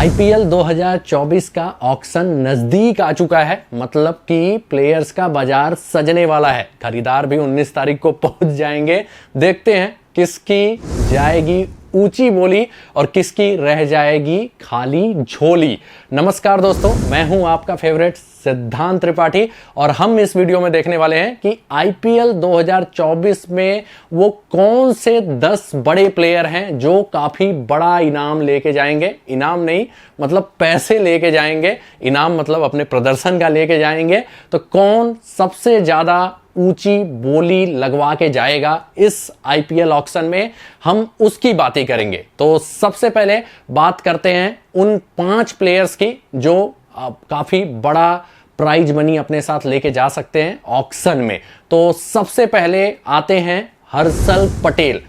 IPL 2024 का auction नजदीक आ चुका है। मतलब कि प्लेयर्स का बाजार सजने वाला है। खरीदार भी 19 तारीख को पहुंच जाएंगे। देखते हैं किसकी जाएगी ऊंची बोली और किसकी रह जाएगी खाली झोली। नमस्कार दोस्तों, मैं हूं आपका फेवरेट सिद्धांत त्रिपाठी और हम इस वीडियो में देखने वाले हैं कि आईपीएल 2024 में वो कौन से 10 बड़े प्लेयर हैं जो काफी बड़ा इनाम लेके जाएंगे। इनाम नहीं मतलब पैसे लेके जाएंगे, इनाम मतलब अपने प्रदर्शन का लेके जाएंगे। तो कौन सबसे ज्यादा ऊंची बोली लगवा के जाएगा इस आईपीएल ऑक्शन में, हम उसकी बातें करेंगे। तो सबसे पहले बात करते हैं उन 5 प्लेयर्स की जो काफी बड़ा प्राइज मनी अपने साथ लेके जा सकते हैं ऑक्शन में। तो सबसे पहले आते हैं हर्षल पटेल।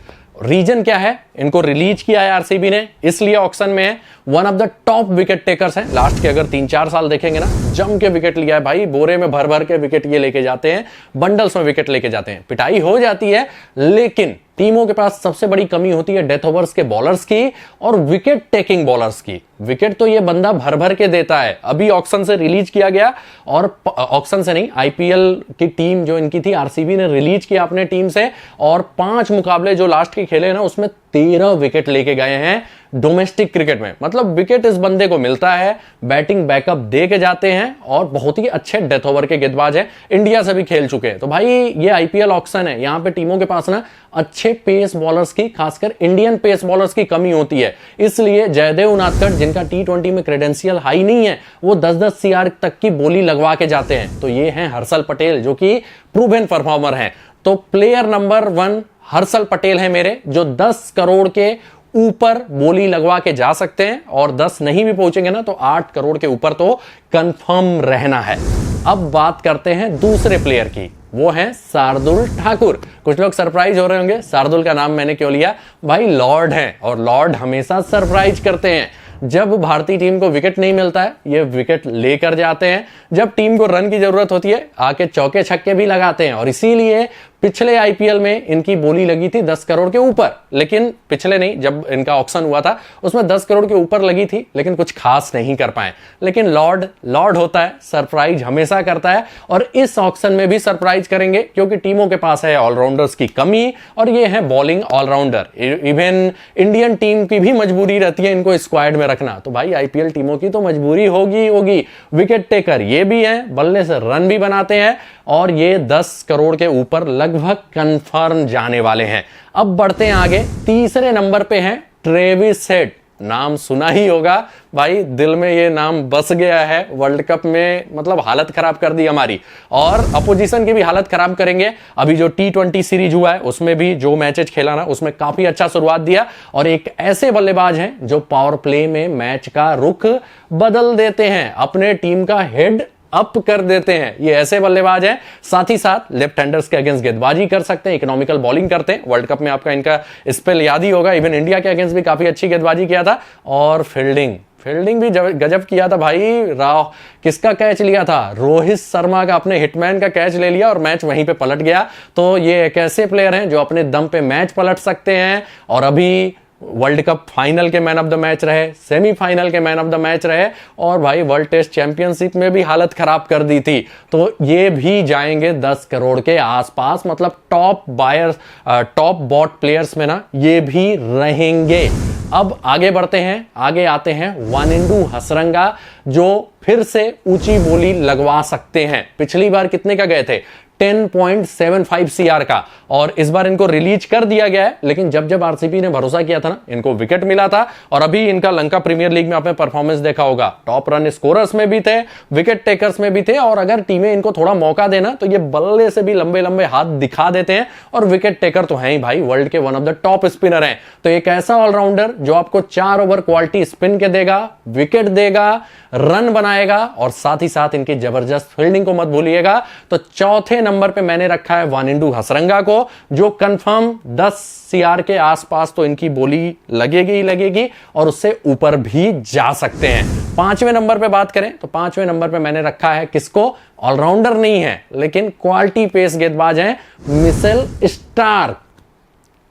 रीजन क्या है, इनको रिलीज किया है आरसीबी ने, इसलिए ऑक्शन में है। One of the top wicket takers हैं। लास्ट के अगर 3-4 साल देखेंगे ना, जम के विकेट लिया है भाई। बोरे में भर भर के विकेट ये लेके जाते हैं, बंडल्स में विकेट लेके जाते हैं। पिटाई हो जाती है, लेकिन टीमों के पास सबसे बड़ी कमी होती है डेथ ओवर्स के बॉलर्स की और विकेट टेकिंग बॉलर्स की। विकेट तो ये बंदा भर भर के देता है। अभी ऑक्शन से रिलीज किया गया, और ऑक्शन से नहीं, आईपीएल की टीम जो इनकी थी आरसीबी ने रिलीज किया अपने टीम से, और 5 मुकाबले जो लास्ट के खेले ना उसमें 13 विकेट लेके गए हैं डोमेस्टिक क्रिकेट में। मतलब विकेट इस बंदे को मिलता है, बैटिंग बैकअप दे के जाते हैं और बहुत ही अच्छे डेथ ओवर के गेंदबाज हैं। इंडिया से भी खेल चुके हैं। तो भाई ये आईपीएल ऑक्शन है, यहां पे टीमों के पास ना अच्छे पेस बॉलर्स की, खासकर इंडियन पेस बॉलर्स की कमी होती है। इसलिए जयदेव उनादकट, जिनका टी20 में क्रेडेंशियल हाई नहीं है, वो 10-10 सीआर तक की बोली लगवा के जाते हैं। तो ये हैं हर्षल पटेल, जो कि प्रूवन परफॉर्मर हैं। तो प्लेयर नंबर 1 हर्षल पटेल है मेरे, जो 10 करोड़ के ऊपर बोली लगवा के जा सकते हैं। और 10 नहीं भी पहुंचेंगे ना तो 8 करोड़ के ऊपर तो कंफर्म रहना है। अब बात करते हैं दूसरे प्लेयर की, वो है शार्दुल ठाकुर। कुछ लोग सरप्राइज हो रहे होंगे, शार्दुल का नाम मैंने क्यों लिया। भाई लॉर्ड हैं, और लॉर्ड हमेशा सरप्राइज करते हैं। जब भारतीय टीम को विकेट नहीं मिलता है, ये विकेट लेकर जाते हैं। जब टीम को रन की जरूरत होती है, आके चौके छक्के भी लगाते हैं। और इसीलिए पिछले आईपीएल में इनकी बोली लगी थी 10 करोड़ के ऊपर। लेकिन पिछले नहीं, जब इनका ऑक्शन हुआ था उसमें 10 करोड़ के ऊपर लगी थी, लेकिन कुछ खास नहीं कर पाए। लेकिन लॉर्ड होता है, सरप्राइज हमेशा करता है। और इस ऑक्शन में भी सरप्राइज करेंगे, क्योंकि टीमों के पास है ऑलराउंडर्स की कमी, और ये है bowling allrounder. Even Indian team की भी मजबूरी रहती है इनको स्क्वाड में रखना। तो भाई आईपीएल टीमों की तो मजबूरी होगी। विकेट टेकर ये भी है, बल्ले से रन भी बनाते हैं, और ये 10 करोड़ के ऊपर लगभग कंफर्म जाने वाले हैं। अब बढ़ते हैं आगे। तीसरे नंबर पे हैं ट्रेविस हेड। नाम सुना ही होगा भाई, दिल में ये नाम बस गया है। वर्ल्ड कप में मतलब हालत खराब कर दी हमारी, और अपोजिशन की भी हालत खराब करेंगे। अभी जो टी20 सीरीज हुआ है उसमें भी जो मैचेस खेला ना, उसमें काफी अच्छा शुरुआत दिया। और एक ऐसे बल्लेबाज हैं जो पावर प्ले में मैच का रुख बदल देते हैं, अपने टीम का हेड अप कर देते हैं। ये ऐसे बल्लेबाज हैं। साथ ही साथ लेफ्ट हैंडर्स के अगेंस्ट गेंदबाजी कर सकते हैं, इकोनॉमिकल बॉलिंग करते हैं। वर्ल्ड कप में आपका इनका स्पेल याद ही होगा। इवन इंडिया के अगेंस्ट भी काफी अच्छी गेंदबाजी किया था। और फील्डिंग भी गजब किया था भाई। किसका कैच लिया था, रोहित शर्मा का, अपने हिटमैन का कैच ले लिया और मैच वहीं पे पलट गया। तो ये एक ऐसे प्लेयर हैं जो अपने दम पे मैच पलट सकते हैं। और अभी वर्ल्ड कप फाइनल के मैन ऑफ द मैच रहे, सेमीफाइनल के मैन ऑफ द मैच रहे, और भाई वर्ल्ड टेस्ट चैंपियनशिप में भी हालत खराब कर दी थी। तो ये भी जाएंगे 10 करोड़ के आसपास। मतलब टॉप बॉट प्लेयर्स में ना ये भी रहेंगे। अब आगे बढ़ते हैं, आगे आते हैं वानिंडू हसरंगा, जो फिर से ऊंची बोली लगवा सकते हैं। पिछली बार कितने का गए थे, 10.75 सीआर का, और इस बार इनको रिलीज कर दिया गया है। लेकिन जब आरसीबी ने भरोसा किया था ना, इनको विकेट मिला था। और अभी इनका लंका प्रीमियर लीग में आपने परफॉर्मेंस देखा होगा, टॉप रन स्कोरर्स में भी थे, विकेट टेकर्स में भी थे। और अगर टीमें इनको थोड़ा मौका देना तो ये बल्ले से भी लंबे लंबे हाथ दिखा देते हैं। और विकेट टेकर तो हैं ही भाई, वर्ल्ड के one of the top spinner हैं। तो एक ऐसा ऑलराउंडर जो आपको 4 ओवर क्वालिटी स्पिन के देगा, विकेट देगा, रन बनाएगा, और साथ ही साथ इनकी जबरदस्त फील्डिंग को मत भूलिएगा। तो चौथे नंबर पे मैंने रखा है वानिंडू हसरंगा को, जो कंफर्म 10 सीआर के आसपास तो इनकी बोली लगेगी, और उससे ऊपर भी जा सकते हैं। 5वें नंबर पे बात करें तो 5वें नंबर पे मैंने रखा है किसको, ऑलराउंडर नहीं है लेकिन क्वालिटी पेस गेंदबाज हैं, मिचेल स्टार्क।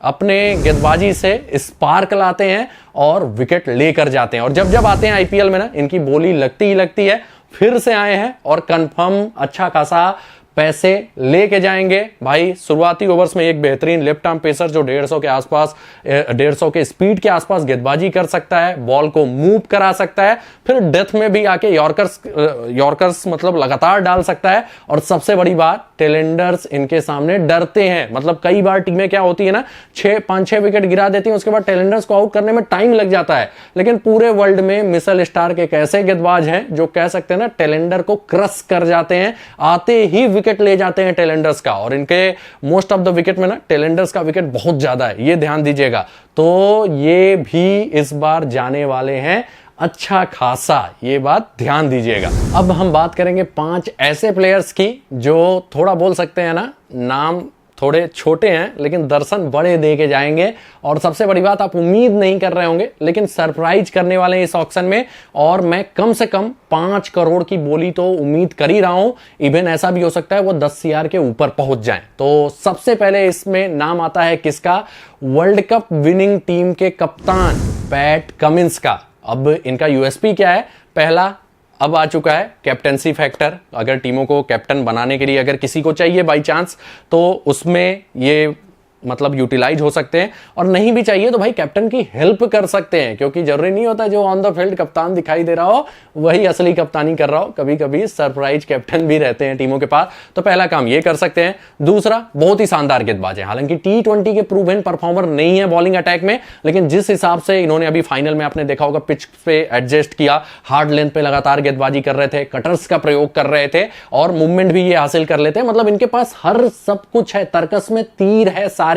अपने गेंदबाजी से स्पार्क लाते हैं और विकेट लेकर जाते हैं। और जब जब आते हैं आईपीएल में ना, इनकी बोली लगती ही लगती है। फिर से आए हैं और कंफर्म अच्छा खासा पैसे लेके जाएंगे भाई। शुरुआती ओवर्स में एक बेहतरीन लेफ्ट आर्म पेसर जो 150 के आसपास, 150 के स्पीड के आसपास गेंदबाजी कर सकता है, बॉल को मूव करा सकता है, फिर डेथ में भी आके यॉर्कर्स मतलब लगातार डाल सकता है। और सबसे बड़ी बात, टेलेंडर्स इनके सामने डरते हैं। मतलब कई बार टीमें क्या होती है ना, 5-6 विकेट गिरा देती हैं, उसके बाद टेलेंडर्स को आउट करने में टाइम लग जाता है। लेकिन पूरे वर्ल्ड में मिशेल स्टार्क एक ऐसे गेंदबाज हैं जो कह सकते हैं ना, टेलेंडर को क्रश कर जाते हैं, आते ही विकेट ले जाते हैं टेलेंडर्स का। और इनके मोस्ट ऑफ द विकेट में ना टेलेंडर्स का विकेट बहुत ज्यादा है, ये ध्यान दीजिएगा। तो ये भी इस बार जाने वाले हैं अच्छा खासा, ये बात ध्यान दीजिएगा। अब हम बात करेंगे 5 ऐसे प्लेयर्स की जो थोड़ा बोल सकते हैं ना, नाम थोड़े छोटे हैं लेकिन दर्शन बड़े दे के जाएंगे। और सबसे बड़ी बात, आप उम्मीद नहीं कर रहे होंगे लेकिन सरप्राइज करने वाले हैं इस ऑक्शन में। और मैं कम से कम 5 करोड़ की बोली तो उम्मीद कर ही रहा हूं। इवन ऐसा भी हो सकता है वो 10 CR के ऊपर पहुंच जाएं। तो सबसे पहले इसमें नाम आता है किसका? वर्ल्ड कप विनिंग टीम के कप्तान पैट कमिंस का। अब इनका यूएसपी क्या है? पहला, अब आ चुका है कैप्टेंसी फैक्टर। अगर टीमों को कैप्टन बनाने के लिए अगर किसी को चाहिए बाई चांस, तो उसमें ये मतलब यूटिलाइज हो सकते हैं। और नहीं भी चाहिए तो भाई कैप्टन की हेल्प कर सकते हैं, क्योंकि जरूरी नहीं होता जो ऑन द फील्ड कप्तान दिखाई दे रहा हो वही असली कप्तानी कर रहा हो। कभी कभी सरप्राइज कैप्टन भी रहते हैं टीमों के पास। तो पहला काम ये कर सकते हैं। दूसरा, बहुत ही शानदार गेंदबाज है। हालांकि T20 के प्रूवन परफॉर्मर नहीं है बॉलिंग अटैक में, लेकिन जिस हिसाब से इन्होंने अभी फाइनल में आपने देखा होगा पिच पे एडजस्ट किया, हार्ड लेंथ पे लगातार गेंदबाजी कर रहे थे, कटर्स का प्रयोग कर रहे थे और मूवमेंट भी ये हासिल कर लेते हैं। मतलब इनके पास हर सब कुछ है, तर्कस में तीर है सारे,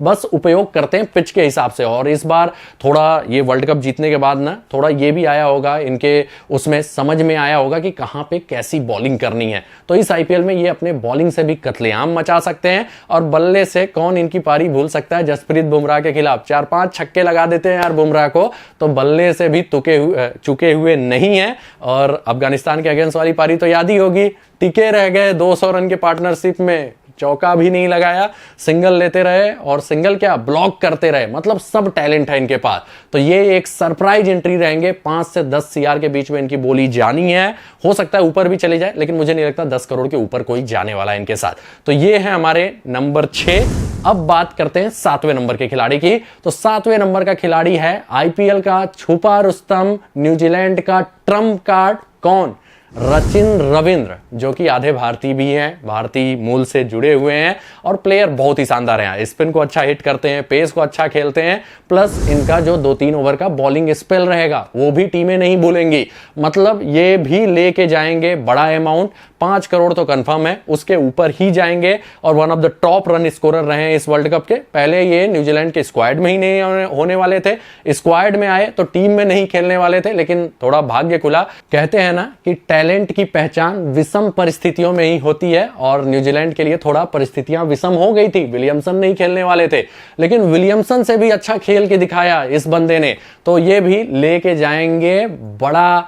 बस उपयोग करते हैं पिच के हिसाब से। और इस बार थोड़ा ये वर्ल्ड कप जीतने के बाद ना, थोड़ा ये भी आया होगा इनके उसमें समझ में आया होगा कि कहां पे कैसी बॉलिंग करनी है। तो इस आईपीएल में ये अपने बॉलिंग से भी कत्लेआम मचा सकते हैं। और बल्ले से कौन इनकी पारी भूल सकता है? जसप्रीत बुमराह के खिलाफ 4-5 छक्के लगा देते हैं यार बुमराह को, तो बल्ले से भी चुके हुए नहीं है। और अफगानिस्तान के अगेंस्ट वाली पारी तो याद ही होगी, टिके रह गए 200 रन के पार्टनरशिप में, चौका भी नहीं लगाया, सिंगल लेते रहे और सिंगल क्या ब्लॉक करते रहे। मतलब सब टैलेंट है इनके पास। तो ये एक सरप्राइज एंट्री रहेंगे। 5 से 10 CR के बीच में इनकी बोली जानी है। हो सकता है ऊपर भी चले जाए, लेकिन मुझे नहीं लगता 10 करोड़ के ऊपर कोई जाने वाला है इनके साथ। तो ये है हमारे नंबर 6। अब बात करते हैं 7वें नंबर के खिलाड़ी की। तो 7वें नंबर का खिलाड़ी है आईपीएल का छुपा रुस्तम, न्यूजीलैंड का ट्रम्प कार्ड। कौन? सचिन रविंद्र, जो कि आधे भारतीय भी हैं, भारतीय मूल से जुड़े हुए हैं और प्लेयर बहुत ही शानदार हैं। स्पिन को अच्छा हिट करते हैं, पेस को अच्छा खेलते हैं, प्लस इनका जो 2-3 ओवर का बॉलिंग स्पेल रहेगा वो भी टीमें नहीं भूलेंगी। मतलब ये भी लेके जाएंगे बड़ा अमाउंट, 5 करोड़ तो कंफर्म है, उसके ऊपर ही जाएंगे। और one of the top run scorer रहे हैं इस वर्ल्ड कप के। पहले ये न्यूजीलैंड के स्क्वाड में ही नहीं होने वाले थे, स्क्वाड में आए तो टीम में नहीं खेलने वाले थे, लेकिन थोड़ा भाग्य खुला। कहते हैं ना कि टैलेंट की पहचान विषम परिस्थितियों में ही होती है, और न्यूजीलैंड के लिए थोड़ा परिस्थितियां विषम हो गई थी। विलियमसन नहीं खेलने वाले थे, लेकिन विलियमसन से भी अच्छा खेल के दिखाया इस बंदे ने। तो ये भी लेके जाएंगे बड़ा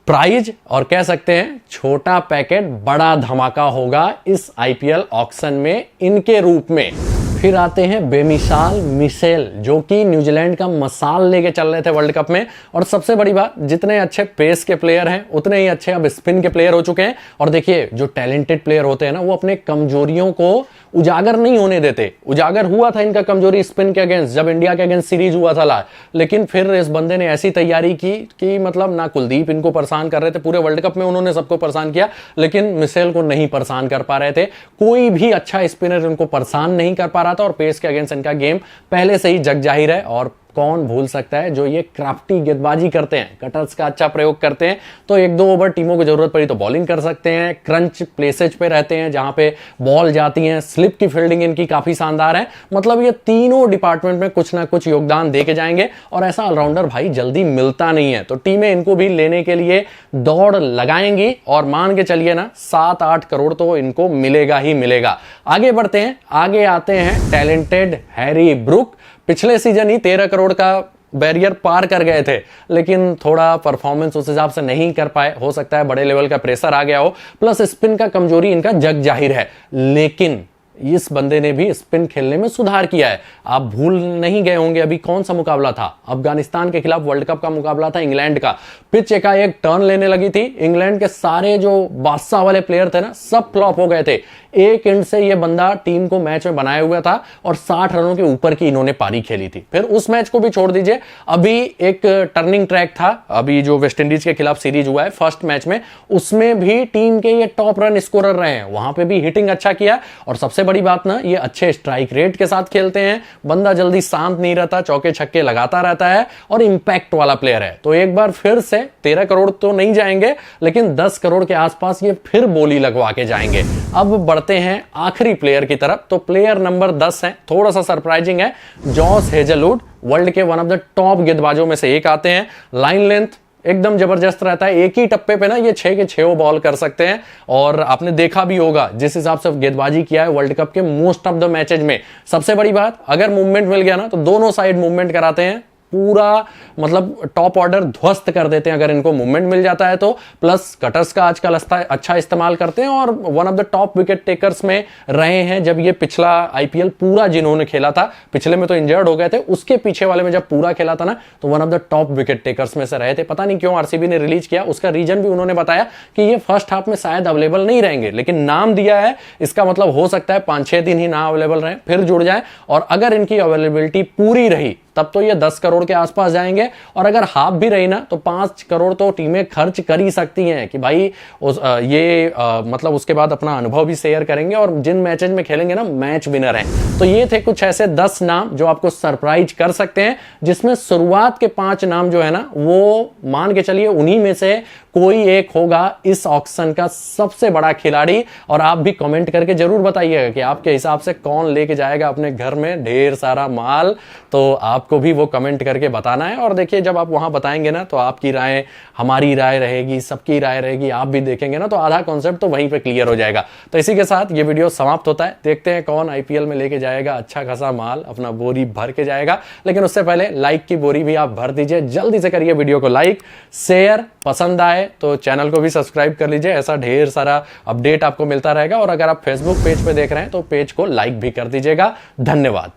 प्राइज, और कह सकते हैं छोटा पैकेट बड़ा धमाका होगा इस आईपीएल ऑक्शन में इनके रूप में। फिर आते हैं बेमिसाल मिशेल, जो कि न्यूजीलैंड का मसाल लेके चल रहे थे वर्ल्ड कप में। और सबसे बड़ी बात, जितने अच्छे पेस के प्लेयर हैं उतने ही अच्छे अब स्पिन के प्लेयर हो चुके हैं। और देखिए, जो टैलेंटेड प्लेयर होते हैं ना, वो अपने कमजोरियों को उजागर नहीं होने देते। उजागर हुआ था इनका कमजोरी स्पिन के अगेंस्ट, जब इंडिया के अगेंस्ट सीरीज हुआ था लेकिन फिर इस बंदे ने ऐसी तैयारी की कि मतलब ना कुलदीप इनको परेशान कर रहे थे, पूरे वर्ल्ड कप में उन्होंने सबको परेशान किया, लेकिन मिशेल को नहीं परेशान कर पा रहे थे। कोई भी अच्छा स्पिनर इनको परेशान नहीं कर पा रहा था। और पेस के अगेंस्ट इनका गेम पहले से ही जग जाहिर है। और कौन भूल सकता है जो ये क्राफ्टी गेंदबाजी करते हैं, कटर्स का अच्छा प्रयोग करते हैं, तो 1-2 ओवर टीमों को जरूरत पड़ी तो बॉलिंग कर सकते हैं। क्रंच प्लेसेज पे रहते हैं जहां पे बॉल जाती है, स्लिप की फील्डिंग इनकी काफी शानदार है। मतलब ये तीनों डिपार्टमेंट में कुछ ना कुछ योगदान दे के जाएंगे। और ऐसा ऑलराउंडर भाई जल्दी मिलता नहीं है, तो टीमें इनको भी लेने के लिए दौड़ लगाएंगी। और मान के चलिए ना, 7-8 करोड़ तो इनको मिलेगा ही मिलेगा। आगे बढ़ते हैं, आगे आते हैं टैलेंटेड हैरी ब्रूक। पिछले सीजन ही 13 करोड़ का बैरियर पार कर गए थे, लेकिन थोड़ा परफॉर्मेंस उस हिसाब से नहीं कर पाए। हो सकता है बड़े लेवल का प्रेशर आ गया हो, प्लस स्पिन का कमजोरी इनका जग जाहिर है। लेकिन इस बंदे ने भी स्पिन खेलने में सुधार किया है। आप भूल नहीं गए होंगे अभी कौन सा मुकाबला था, अफगानिस्तान के खिलाफ वर्ल्ड कप का मुकाबला था इंग्लैंड का। पिच एकाएक टर्न लेने लगी थी, इंग्लैंड के सारे जो बादशाह वाले प्लेयर थे ना सब फ्लॉप हो गए थे। एक एंड से ये बंदा टीम को मैच में बनाया हुआ था और 60 रनों के ऊपर की इन्होंने पारी खेली थी। फिर उस मैच को भी छोड़ दीजिए, अभी एक टर्निंग ट्रैक था, अभी जो वेस्ट इंडीज के खिलाफ सीरीज हुआ है फर्स्ट मैच में, उसमें भी टीम के ये टॉप रन स्कोरर रहे हैं, वहां पे भी हिटिंग अच्छा किया। और सबसे बड़ी बात ना, ये अच्छे स्ट्राइक रेट के साथ खेलते हैं, बंदा जल्दी शांत नहीं रहता, चौके छक्के लगाता रहता है और इंपैक्ट वाला प्लेयर है। तो एक बार फिर से 13 करोड़ तो नहीं जाएंगे, लेकिन 10 करोड़ के आसपास ये फिर बोली लगवा के जाएंगे। अब बढ़ते हैं आखिरी प्लेयर की तरफ। तो प्लेयर नंबर 10 है, थोड़ा सा सरप्राइजिंग है, जॉस हेजलवुड। वर्ल्ड के वन ऑफ द टॉप गेंदबाजों में से एक आते हैं। लाइन लेंथ एकदम जबरदस्त रहता है, एक ही टप्पे पे ना ये 6 के 6 बॉल कर सकते हैं। और आपने देखा भी होगा जिस हिसाब से गेंदबाजी किया है वर्ल्ड कप के मोस्ट ऑफ द मैचेज में। सबसे बड़ी बात, अगर मूवमेंट मिल गया ना तो दोनों साइड मूवमेंट कराते हैं, पूरा मतलब टॉप ऑर्डर ध्वस्त कर देते हैं अगर इनको मूवमेंट मिल जाता है तो। प्लस कटर्स का आजकल अच्छा इस्तेमाल करते हैं और one of the top wicket takers में रहे हैं। जब ये पिछला आईपीएल पूरा जिन्होंने खेला था, पिछले में तो इंजर्ड हो गए थे, उसके पीछे वाले में जब पूरा खेला था ना तो one of the top wicket takers में से रहे थे। पता नहीं क्यों आरसीबी ने रिलीज किया, उसका रीजन भी उन्होंने बताया कि ये फर्स्ट हाफ में शायद अवेलेबल नहीं रहेंगे, लेकिन नाम दिया है, इसका मतलब हो सकता है 5-6 दिन ही ना अवेलेबल रहे, फिर जुड़ जाए। और अगर इनकी अवेलेबिलिटी पूरी रही तब तो ये 10 करोड़ के आसपास जाएंगे, और अगर हाफ भी रही ना तो 5 करोड़ तो टीमें खर्च कर ही सकती हैं कि भाई मतलब उसके बाद अपना अनुभव भी शेयर करेंगे और जिन मैचेज में खेलेंगे ना मैच विनर हैं। तो ये थे कुछ ऐसे 10 नाम जो आपको सरप्राइज कर सकते हैं, जिसमें शुरुआत के 5 नाम जो है ना वो मान के चलिए उन्हीं में से कोई एक होगा इस ऑक्शन का सबसे बड़ा खिलाड़ी। और आप भी कमेंट करके जरूर बताइएगा कि आपके हिसाब से कौन लेके जाएगा अपने घर में ढेर सारा माल, तो आपको भी वो कमेंट करके बताना है। और देखिए जब आप वहां बताएंगे ना तो आपकी राय हमारी राय रहेगी, सबकी राय रहेगी, आप भी देखेंगे ना तो आधा कॉन्सेप्ट तो वहीं पे क्लियर हो जाएगा। तो इसी के साथ ये वीडियो समाप्त होता है। देखते हैं कौन आईपीएल में लेके जाएगा अच्छा खासा माल, अपना बोरी भर के जाएगा। लेकिन उससे पहले लाइक की बोरी भी आप भर दीजिए, जल्दी से करिए वीडियो को लाइक शेयर, पसंद आए तो चैनल को भी सब्सक्राइब कर लीजिए, ऐसा ढेर सारा अपडेट आपको मिलता रहेगा। और अगर आप फेसबुक पेज पे देख रहे हैं तो पेज को लाइक भी कर दीजिएगा। धन्यवाद।